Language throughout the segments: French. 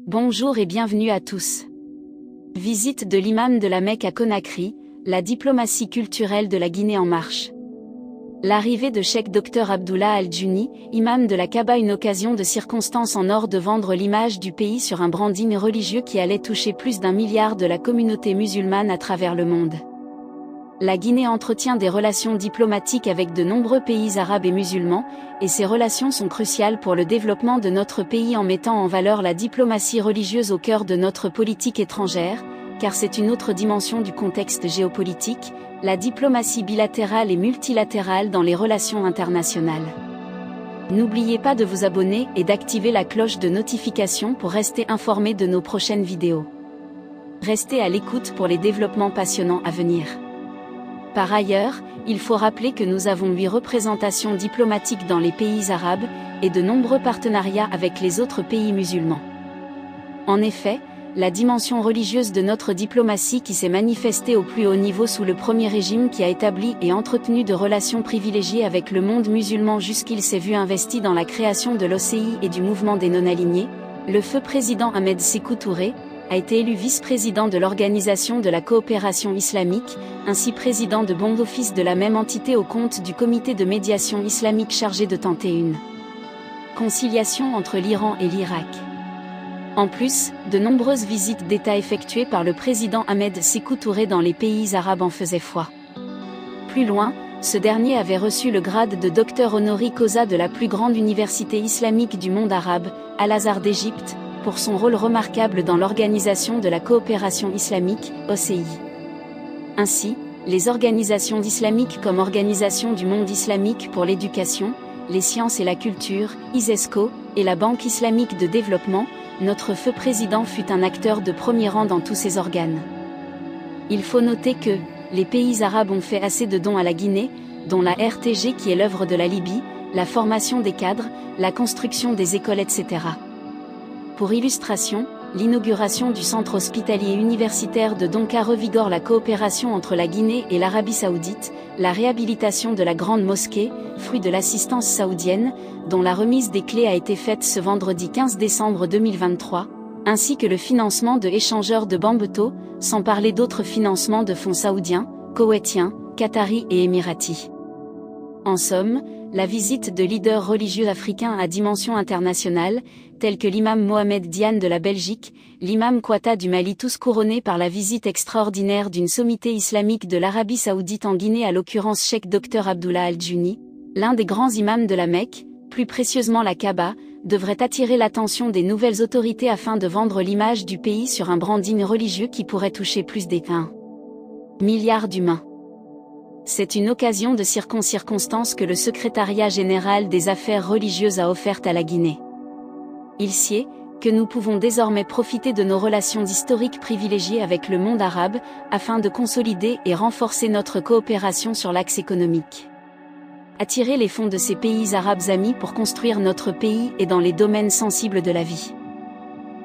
Bonjour et bienvenue à tous. Visite de l'imam de la Mecque à Conakry, la diplomatie culturelle de la Guinée en marche. L'arrivée de Cheikh Dr Abdullah Al-Juni, imam de la Kaaba, une occasion de circonstance en or de vendre l'image du pays sur un branding religieux qui allait toucher plus d'1 milliard de la communauté musulmane à travers le monde. La Guinée entretient des relations diplomatiques avec de nombreux pays arabes et musulmans, et ces relations sont cruciales pour le développement de notre pays en mettant en valeur la diplomatie religieuse au cœur de notre politique étrangère, car c'est une autre dimension du contexte géopolitique, la diplomatie bilatérale et multilatérale dans les relations internationales. N'oubliez pas de vous abonner et d'activer la cloche de notification pour rester informé de nos prochaines vidéos. Restez à l'écoute pour les développements passionnants à venir. Par ailleurs, il faut rappeler que nous avons 8 représentations diplomatiques dans les pays arabes, et de nombreux partenariats avec les autres pays musulmans. En effet, la dimension religieuse de notre diplomatie qui s'est manifestée au plus haut niveau sous le premier régime qui a établi et entretenu de relations privilégiées avec le monde musulman jusqu'il s'est vu investi dans la création de l'OCI et du mouvement des non-alignés, le feu président Ahmed Sékou Touré, a été élu vice-président de l'Organisation de la coopération islamique, ainsi président de bon office de la même entité au compte du comité de médiation islamique chargé de tenter une conciliation entre l'Iran et l'Irak. En plus, de nombreuses visites d'État effectuées par le président Ahmed Sékou Touré dans les pays arabes en faisaient foi. Plus loin, ce dernier avait reçu le grade de docteur honoris causa de la plus grande université islamique du monde arabe, Al-Azhar d'Égypte, pour son rôle remarquable dans l'organisation de la coopération islamique, OCI. Ainsi, les organisations islamiques comme Organisation du monde islamique pour l'éducation, les sciences et la culture, ISESCO, et la Banque islamique de développement, notre feu président fut un acteur de premier rang dans tous ces organes. Il faut noter que, les pays arabes ont fait assez de dons à la Guinée, dont la RTG qui est l'œuvre de la Libye, la formation des cadres, la construction des écoles etc. Pour illustration, l'inauguration du centre hospitalier universitaire de Donka revigore la coopération entre la Guinée et l'Arabie Saoudite, la réhabilitation de la grande mosquée, fruit de l'assistance saoudienne, dont la remise des clés a été faite ce vendredi 15 décembre 2023, ainsi que le financement de échangeurs de Bambeto, sans parler d'autres financements de fonds saoudiens, koweïtiens, qataris et émiratis. En somme, la visite de leaders religieux africains à dimension internationale, tels que l'imam Mohamed Diane de la Belgique, l'imam Kouata du Mali, tous couronnés par la visite extraordinaire d'une sommité islamique de l'Arabie Saoudite en Guinée, à l'occurrence Cheikh Dr Abdullah Al-Juni, l'un des grands imams de la Mecque, plus précieusement la Kaaba, devrait attirer l'attention des nouvelles autorités afin de vendre l'image du pays sur un branding religieux qui pourrait toucher plus d'1 milliard d'humains. C'est une occasion de circonstance que le secrétariat général des affaires religieuses a offerte à la Guinée. Il sied que nous pouvons désormais profiter de nos relations historiques privilégiées avec le monde arabe, afin de consolider et renforcer notre coopération sur l'axe économique. Attirer les fonds de ces pays arabes amis pour construire notre pays et dans les domaines sensibles de la vie.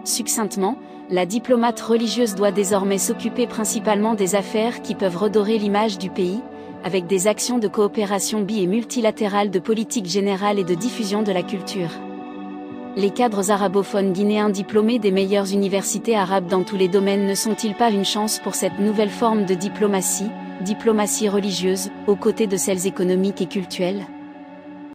Succinctement, la diplomate religieuse doit désormais s'occuper principalement des affaires qui peuvent redorer l'image du pays, avec des actions de coopération bi- et multilatérale de politique générale et de diffusion de la culture. Les cadres arabophones guinéens diplômés des meilleures universités arabes dans tous les domaines ne sont-ils pas une chance pour cette nouvelle forme de diplomatie religieuse, aux côtés de celles économiques et culturelles ?